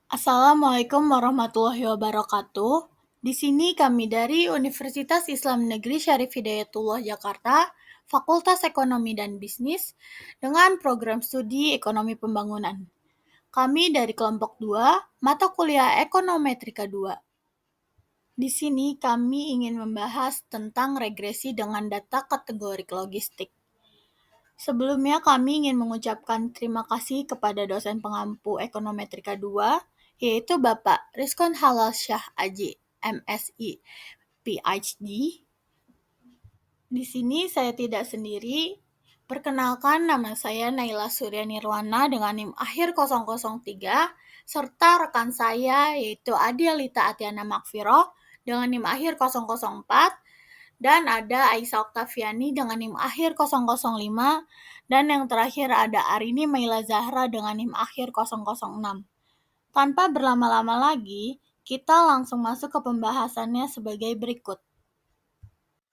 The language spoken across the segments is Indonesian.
Assalamualaikum warahmatullahi wabarakatuh. Di sini kami dari Universitas Islam Negeri Syarif Hidayatullah Jakarta, Fakultas Ekonomi dan Bisnis, dengan program studi Ekonomi Pembangunan. Kami dari kelompok 2, mata kuliah Ekonometrika 2. Di sini kami ingin membahas tentang regresi dengan data kategorik logistik. Sebelumnya kami ingin mengucapkan terima kasih kepada dosen pengampu Ekonometrika 2, yaitu Bapak Rizkon Halal Syah Aji, MSI, PhD. Di sini saya tidak sendiri. Perkenalkan, nama saya Naila Surya Nirwana dengan NIM akhir 003, serta rekan saya yaitu Adialita Atiana Makfiroh dengan NIM akhir 004, dan ada Aisyah Oktaviani dengan NIM akhir 005, dan yang terakhir ada Arini Maila Zahra dengan NIM akhir 006. Tanpa berlama-lama lagi, kita langsung masuk ke pembahasannya sebagai berikut.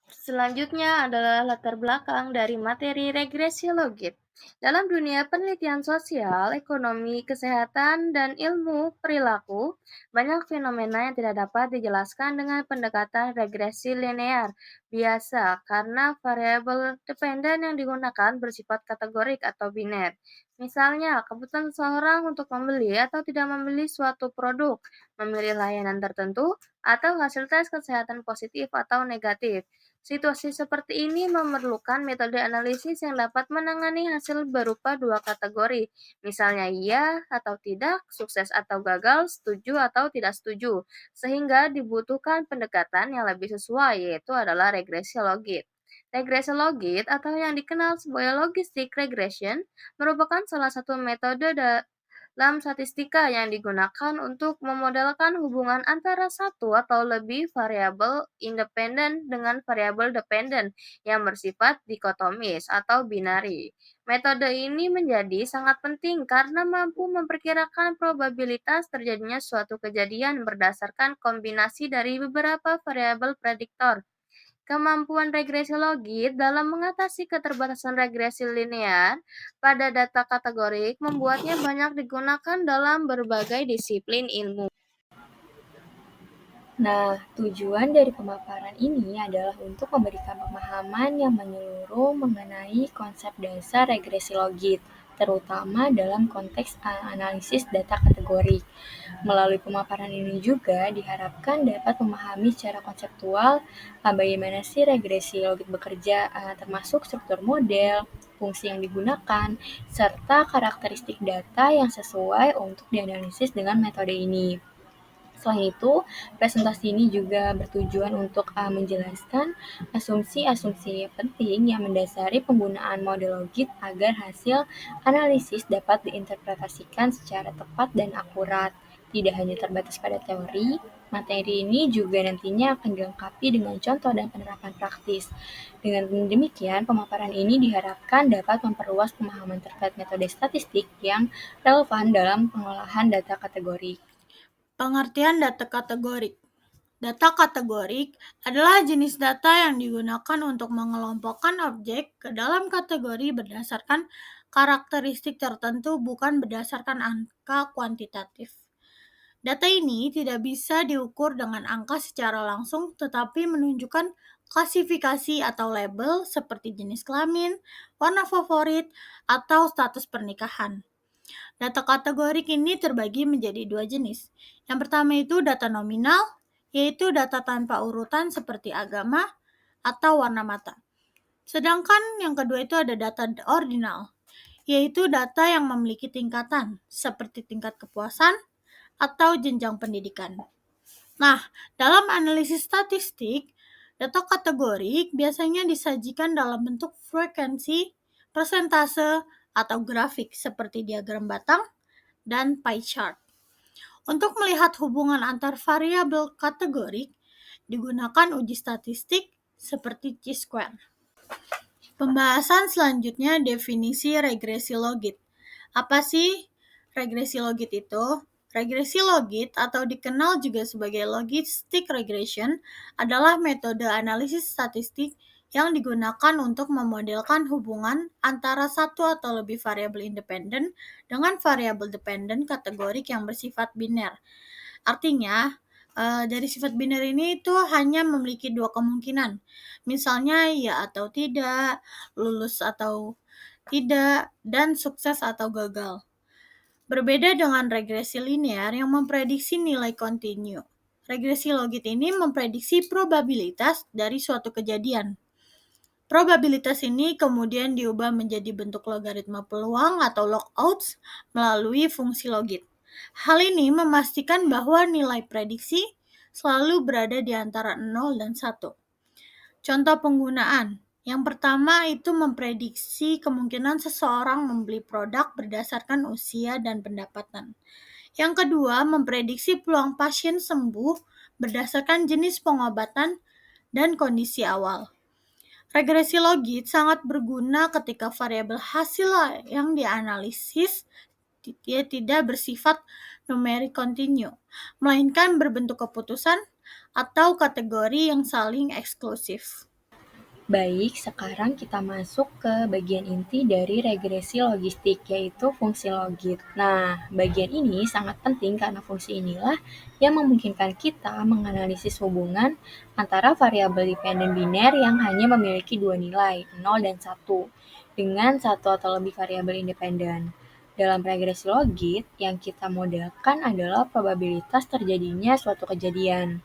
Selanjutnya adalah latar belakang dari materi regresi logit. Dalam dunia penelitian sosial, ekonomi, kesehatan, dan ilmu perilaku, banyak fenomena yang tidak dapat dijelaskan dengan pendekatan regresi linear biasa karena variabel dependen yang digunakan bersifat kategorik atau biner. Misalnya, kebutuhan seseorang untuk membeli atau tidak membeli suatu produk, memilih layanan tertentu, atau hasil tes kesehatan positif atau negatif. Situasi seperti ini memerlukan metode analisis yang dapat menangani hasil berupa dua kategori, misalnya iya atau tidak, sukses atau gagal, setuju atau tidak setuju, sehingga dibutuhkan pendekatan yang lebih sesuai, yaitu adalah regresi logit. Regresi logit atau yang dikenal sebagai logistic regression merupakan salah satu metode dalam statistika yang digunakan untuk memodelkan hubungan antara satu atau lebih variabel independen dengan variabel dependen yang bersifat dikotomis atau binari. Metode ini menjadi sangat penting karena mampu memperkirakan probabilitas terjadinya suatu kejadian berdasarkan kombinasi dari beberapa variabel prediktor. Kemampuan regresi logit dalam mengatasi keterbatasan regresi linear pada data kategorik membuatnya banyak digunakan dalam berbagai disiplin ilmu. Nah, tujuan dari pemaparan ini adalah untuk memberikan pemahaman yang menyeluruh mengenai konsep dasar regresi logit, terutama dalam konteks analisis data kategori. Melalui pemaparan ini juga diharapkan dapat memahami secara konseptual bagaimana sih regresi logit bekerja, termasuk struktur model, fungsi yang digunakan, serta karakteristik data yang sesuai untuk dianalisis dengan metode ini. Selain itu, presentasi ini juga bertujuan untuk menjelaskan asumsi-asumsi penting yang mendasari penggunaan model logit agar hasil analisis dapat diinterpretasikan secara tepat dan akurat. Tidak hanya terbatas pada teori, materi ini juga nantinya akan dilengkapi dengan contoh dan penerapan praktis. Dengan demikian, pemaparan ini diharapkan dapat memperluas pemahaman terkait metode statistik yang relevan dalam pengolahan data kategori. Pengertian data kategorik. Data kategorik adalah jenis data yang digunakan untuk mengelompokkan objek ke dalam kategori berdasarkan karakteristik tertentu, bukan berdasarkan angka kuantitatif. Data ini tidak bisa diukur dengan angka secara langsung, tetapi menunjukkan klasifikasi atau label seperti jenis kelamin, warna favorit, atau status pernikahan. Data kategorik ini terbagi menjadi dua jenis. Yang pertama itu data nominal, yaitu data tanpa urutan seperti agama atau warna mata. Sedangkan yang kedua itu ada data ordinal, yaitu data yang memiliki tingkatan seperti tingkat kepuasan atau jenjang pendidikan. Nah, dalam analisis statistik, data kategorik biasanya disajikan dalam bentuk frekuensi, persentase, atau grafik seperti diagram batang dan pie chart. Untuk melihat hubungan antar variabel kategorik, digunakan uji statistik seperti chi-square. Pembahasan selanjutnya definisi regresi logit. Apa sih regresi logit itu? Regresi logit atau dikenal juga sebagai logistic regression adalah metode analisis statistik yang digunakan untuk memodelkan hubungan antara satu atau lebih variabel independen dengan variabel dependen kategorik yang bersifat biner. Artinya, dari sifat biner ini itu hanya memiliki dua kemungkinan. Misalnya ya atau tidak, lulus atau tidak, dan sukses atau gagal. Berbeda dengan regresi linear yang memprediksi nilai kontinu. Regresi logit ini memprediksi probabilitas dari suatu kejadian. Probabilitas ini kemudian diubah menjadi bentuk logaritma peluang atau logouts melalui fungsi logit. Hal ini memastikan bahwa nilai prediksi selalu berada di antara 0 dan 1. Contoh penggunaan. Yang pertama itu memprediksi kemungkinan seseorang membeli produk berdasarkan usia dan pendapatan. Yang kedua, memprediksi peluang pasien sembuh berdasarkan jenis pengobatan dan kondisi awal. Regresi logit sangat berguna ketika variabel hasil yang dianalisis tidak bersifat numerik kontinu, melainkan berbentuk keputusan atau kategori yang saling eksklusif. Baik, sekarang kita masuk ke bagian inti dari regresi logistik, yaitu fungsi logit. Nah, bagian ini sangat penting karena fungsi inilah yang memungkinkan kita menganalisis hubungan antara variabel dependen biner yang hanya memiliki dua nilai, 0 dan 1, dengan satu atau lebih variabel independen. Dalam regresi logit, yang kita modelkan adalah probabilitas terjadinya suatu kejadian.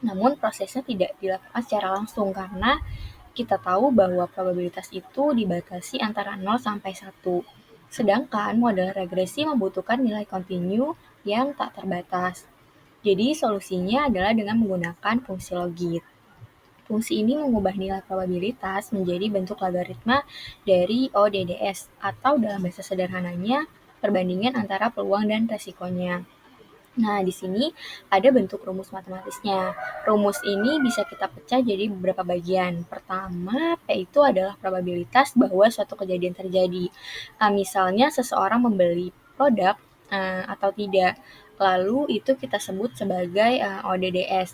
Namun prosesnya tidak dilakukan secara langsung karena kita tahu bahwa probabilitas itu dibatasi antara 0 sampai 1. Sedangkan model regresi membutuhkan nilai kontinu yang tak terbatas. Jadi solusinya adalah dengan menggunakan fungsi logit. Fungsi ini mengubah nilai probabilitas menjadi bentuk logaritma dari ODDS atau dalam bahasa sederhananya perbandingan antara peluang dan resikonya. Nah, di sini ada bentuk rumus matematisnya. Rumus ini bisa kita pecah jadi beberapa bagian. Pertama, P itu adalah probabilitas bahwa suatu kejadian terjadi. Misalnya seseorang membeli produk atau tidak. Lalu itu kita sebut sebagai ODDS,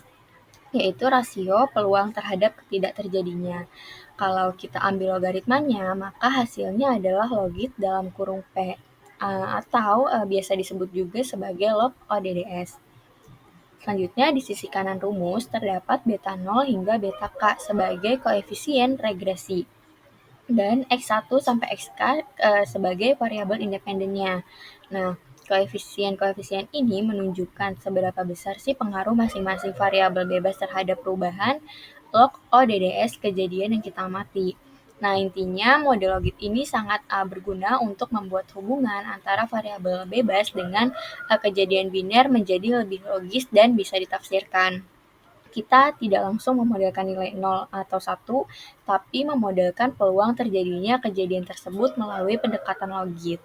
yaitu rasio peluang terhadap tidak terjadinya. Kalau kita ambil logaritmanya, maka hasilnya adalah logit dalam kurung P, atau biasa disebut juga sebagai log ODDS. Selanjutnya, di sisi kanan rumus terdapat beta 0 hingga beta K sebagai koefisien regresi, dan X1 sampai XK sebagai variabel independennya. Nah, koefisien-koefisien ini menunjukkan seberapa besar sih pengaruh masing-masing variabel bebas terhadap perubahan log ODDS kejadian yang kita amati. Nah, intinya model logit ini sangat berguna untuk membuat hubungan antara variabel bebas dengan kejadian biner menjadi lebih logis dan bisa ditafsirkan. Kita tidak langsung memodelkan nilai 0 atau 1, tapi memodelkan peluang terjadinya kejadian tersebut melalui pendekatan logit.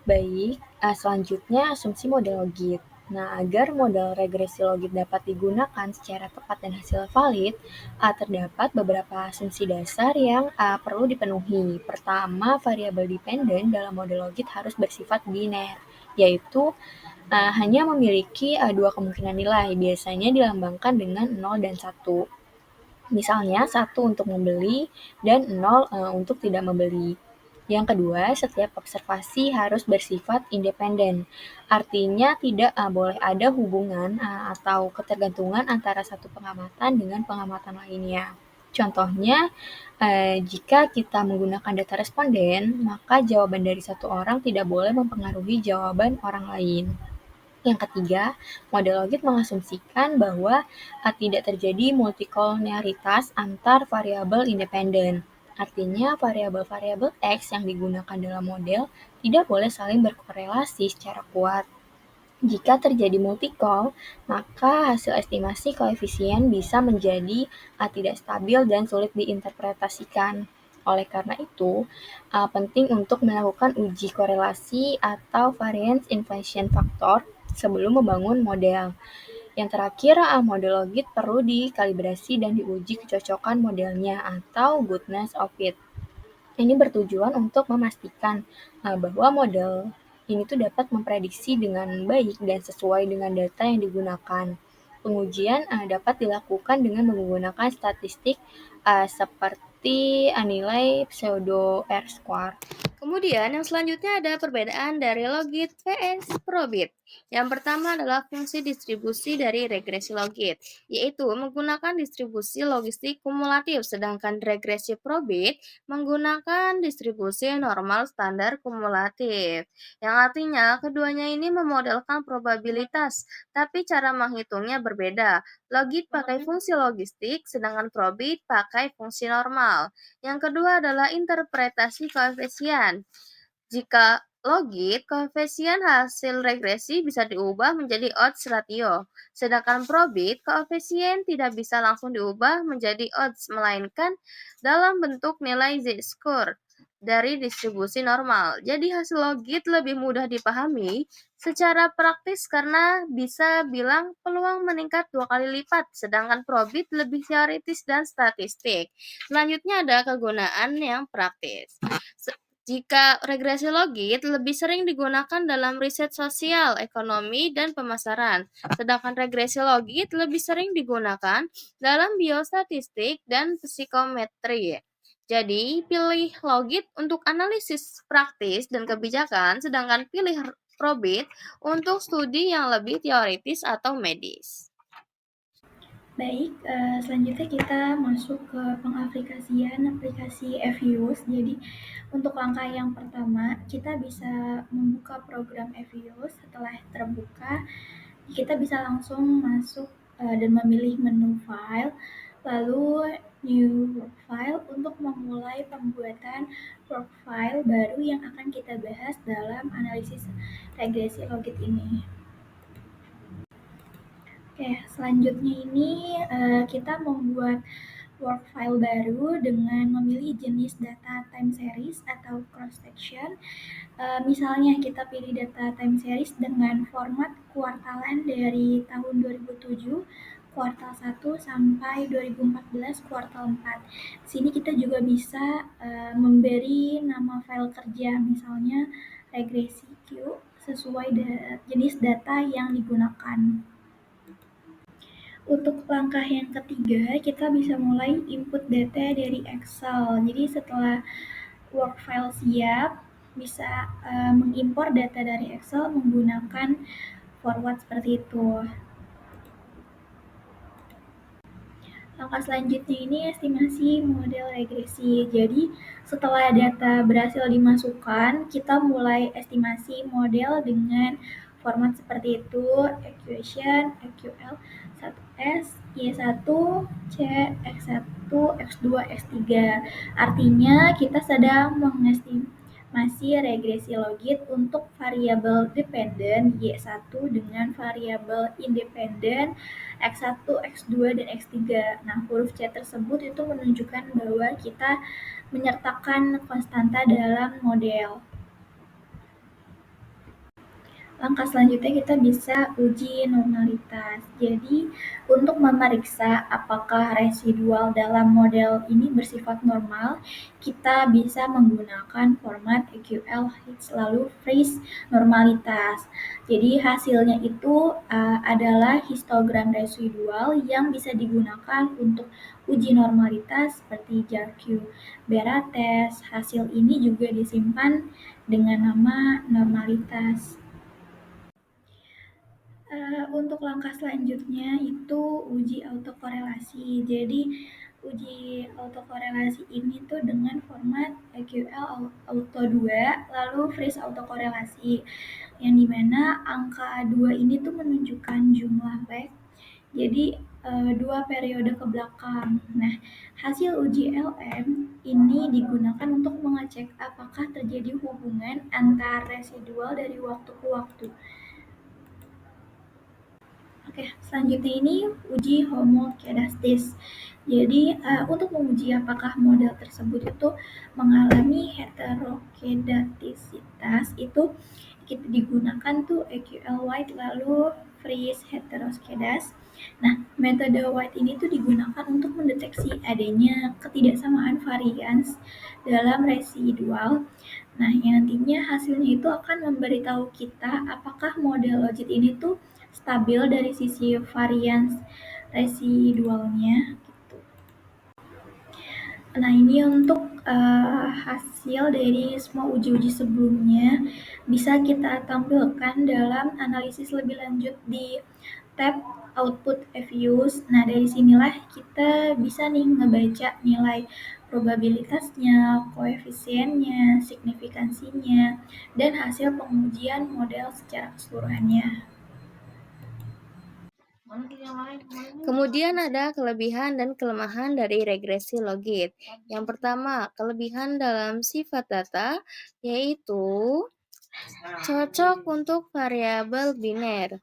Baik, selanjutnya asumsi model logit. Nah, agar model regresi logit dapat digunakan secara tepat dan hasil valid, terdapat beberapa asumsi dasar yang perlu dipenuhi. Pertama, variabel dependen dalam model logit harus bersifat biner, yaitu hanya memiliki dua kemungkinan nilai, biasanya dilambangkan dengan 0 dan 1. Misalnya 1 untuk membeli dan 0 untuk tidak membeli. Yang kedua, setiap observasi harus bersifat independen. Artinya tidak boleh ada hubungan atau ketergantungan antara satu pengamatan dengan pengamatan lainnya. Contohnya, jika kita menggunakan data responden, maka jawaban dari satu orang tidak boleh mempengaruhi jawaban orang lain. Yang ketiga, model logit mengasumsikan bahwa tidak terjadi multikolonialitas antar variabel independen. Artinya, variabel-variabel X yang digunakan dalam model tidak boleh saling berkorelasi secara kuat. Jika terjadi multikol, maka hasil estimasi koefisien bisa menjadi tidak stabil dan sulit diinterpretasikan. Oleh karena itu, penting untuk melakukan uji korelasi atau variance inflation factor sebelum membangun model. Yang terakhir, model logit perlu dikalibrasi dan diuji kecocokan modelnya atau goodness of it. Ini bertujuan untuk memastikan bahwa model ini tuh dapat memprediksi dengan baik dan sesuai dengan data yang digunakan. Pengujian dapat dilakukan dengan menggunakan statistik seperti nilai pseudo R-square. Kemudian yang selanjutnya ada perbedaan dari logit vs probit. Yang pertama adalah fungsi distribusi dari regresi logit, yaitu menggunakan distribusi logistik kumulatif, sedangkan regresi probit menggunakan distribusi normal standar kumulatif. Yang artinya keduanya ini memodelkan probabilitas, tapi cara menghitungnya berbeda. Logit pakai fungsi logistik, sedangkan probit pakai fungsi normal. Yang kedua adalah interpretasi koefisien. Jika logit, koefisien hasil regresi bisa diubah menjadi odds ratio. Sedangkan probit, koefisien tidak bisa langsung diubah menjadi odds, melainkan dalam bentuk nilai z-score dari distribusi normal. Jadi hasil logit lebih mudah dipahami secara praktis karena bisa bilang peluang meningkat 2 kali lipat, sedangkan probit lebih teoritis dan statistik. Selanjutnya ada kegunaan yang praktis. Jika regresi logit lebih sering digunakan dalam riset sosial, ekonomi, dan pemasaran, sedangkan regresi logit lebih sering digunakan dalam biostatistik dan psikometri. Jadi, pilih logit untuk analisis praktis dan kebijakan, sedangkan pilih probit untuk studi yang lebih teoritis atau medis. Baik, selanjutnya kita masuk ke pengaplikasian aplikasi FUS. Jadi, untuk langkah yang pertama, kita bisa membuka program FUS. Setelah terbuka, kita bisa langsung masuk dan memilih menu file, lalu new work file untuk memulai pembuatan work file baru yang akan kita bahas dalam analisis regresi logit ini. Oke, selanjutnya ini kita membuat work file baru dengan memilih jenis data time series atau cross section. Misalnya kita pilih data time series dengan format kuartalan dari tahun 2007 kuartal 1 sampai 2014 kuartal 4. Sini kita juga bisa memberi nama file kerja, misalnya regresi Q sesuai jenis data yang digunakan. Untuk langkah yang ketiga, kita bisa mulai input data dari Excel. Jadi setelah work file siap, bisa mengimpor data dari Excel menggunakan forward seperti itu. Langkah selanjutnya ini estimasi model regresi. Jadi setelah data berhasil dimasukkan, kita mulai estimasi model dengan format seperti itu, equation, EQL, 1S, Y1, C, X1, X2, X3. Artinya kita sedang mengestimasi regresi logit untuk variabel dependen Y1 dengan variabel independen X1, X2, dan X3. Nah, huruf C tersebut itu menunjukkan bahwa kita menyertakan konstanta dalam model. Langkah selanjutnya kita bisa uji normalitas. Jadi, untuk memeriksa apakah residual dalam model ini bersifat normal, kita bisa menggunakan format EQL hits lalu freeze normalitas. Jadi, hasilnya itu adalah histogram residual yang bisa digunakan untuk uji normalitas seperti JARQ, Bera test. Hasil ini juga disimpan dengan nama normalitas. Untuk langkah selanjutnya itu uji autokorelasi. Jadi uji autokorelasi ini tuh dengan format EQL auto 2 lalu freeze autokorelasi yang dimana angka 2 ini tuh menunjukkan jumlah leg. Jadi 2 periode ke belakang. Nah, hasil uji LM ini digunakan untuk mengecek apakah terjadi hubungan antar residual dari waktu ke waktu. Oke, selanjutnya ini uji homokedastis. Jadi, untuk menguji apakah model tersebut itu mengalami heterokedastisitas, itu kita digunakan tuh EQL White lalu freeze heteroskedas. Nah, metode White ini tuh digunakan untuk mendeteksi adanya ketidaksamaan varians dalam residual. Nah, yang nantinya hasilnya itu akan memberitahu kita apakah model logit ini tuh stabil dari sisi varians residualnya. Nah, ini untuk hasil dari semua uji-uji sebelumnya bisa kita tampilkan dalam analisis lebih lanjut di tab output FUs. Nah, dari sinilah kita bisa nih ngebaca nilai probabilitasnya, koefisiennya, signifikansinya, dan hasil pengujian model secara keseluruhannya. Kemudian ada kelebihan dan kelemahan dari regresi logit. Yang pertama, kelebihan dalam sifat data yaitu cocok untuk variabel biner,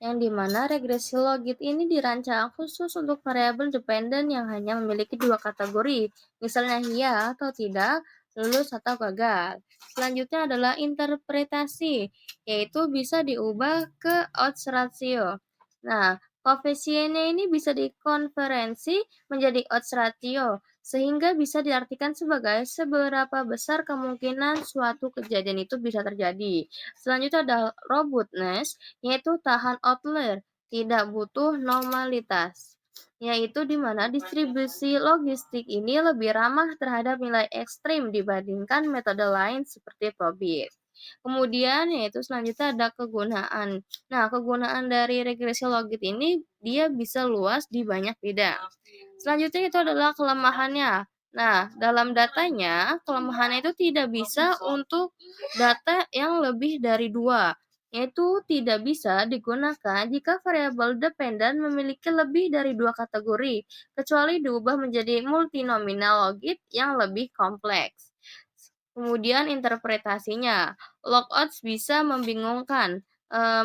yang dimana regresi logit ini dirancang khusus untuk variabel dependen yang hanya memiliki dua kategori, misalnya iya atau tidak, lulus atau gagal. Selanjutnya adalah interpretasi, yaitu bisa diubah ke odds ratio. Nah, koefisiennya ini bisa dikonversi menjadi odds ratio, sehingga bisa diartikan sebagai seberapa besar kemungkinan suatu kejadian itu bisa terjadi. Selanjutnya ada robustness, yaitu tahan outlier, tidak butuh normalitas, yaitu di mana distribusi logistik ini lebih ramah terhadap nilai ekstrim dibandingkan metode lain seperti probit. Kemudian yaitu selanjutnya ada kegunaan. Nah, kegunaan dari regresi logit ini dia bisa luas di banyak bidang. Selanjutnya itu adalah kelemahannya. Nah, dalam datanya, kelemahannya itu tidak bisa untuk data yang lebih dari dua, yaitu tidak bisa digunakan jika variabel dependen memiliki lebih dari dua kategori, kecuali diubah menjadi multinominal logit yang lebih kompleks. Kemudian interpretasinya, logodds bisa membingungkan,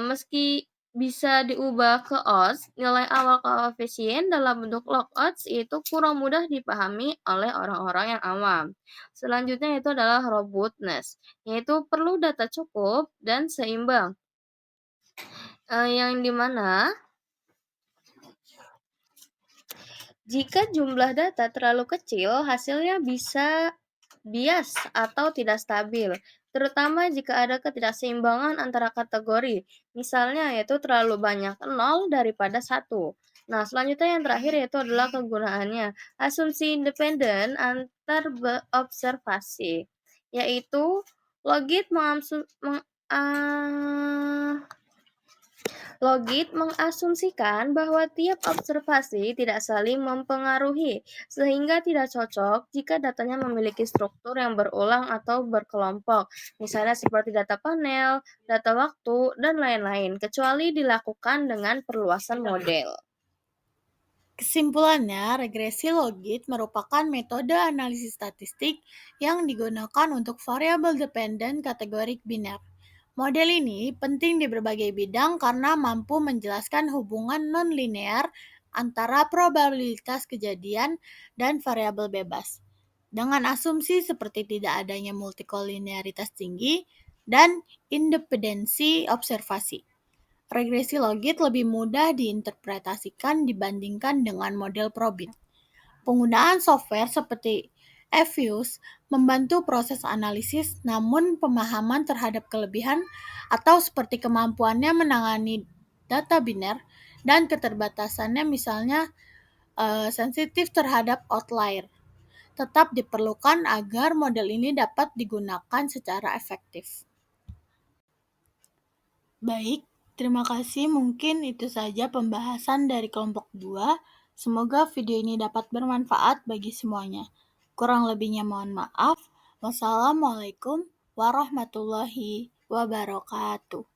meski bisa diubah ke odds, nilai awal koefisien dalam bentuk logodds itu kurang mudah dipahami oleh orang-orang yang awam. Selanjutnya itu adalah robustness, yaitu perlu data cukup dan seimbang, yang dimana jika jumlah data terlalu kecil, hasilnya bisa bias atau tidak stabil, terutama jika ada ketidakseimbangan antara kategori, misalnya yaitu terlalu banyak 0 daripada 1. Nah, selanjutnya yang terakhir yaitu adalah kegunaannya, asumsi independen antar observasi, yaitu logit Logit mengasumsikan bahwa tiap observasi tidak saling mempengaruhi, sehingga tidak cocok jika datanya memiliki struktur yang berulang atau berkelompok, misalnya seperti data panel, data waktu, dan lain-lain, kecuali dilakukan dengan perluasan model. Kesimpulannya, regresi logit merupakan metode analisis statistik yang digunakan untuk variabel dependen kategorik biner. Model ini penting di berbagai bidang karena mampu menjelaskan hubungan non-linear antara probabilitas kejadian dan variabel bebas, dengan asumsi seperti tidak adanya multikolinearitas tinggi dan independensi observasi. Regresi logit lebih mudah diinterpretasikan dibandingkan dengan model probit. Penggunaan software seperti FUs membantu proses analisis, namun pemahaman terhadap kelebihan atau seperti kemampuannya menangani data biner dan keterbatasannya misalnya sensitif terhadap outlier tetap diperlukan agar model ini dapat digunakan secara efektif. Baik, terima kasih. Mungkin itu saja pembahasan dari kelompok 2. Semoga video ini dapat bermanfaat bagi semuanya. Kurang lebihnya mohon maaf. Wassalamualaikum warahmatullahi wabarakatuh.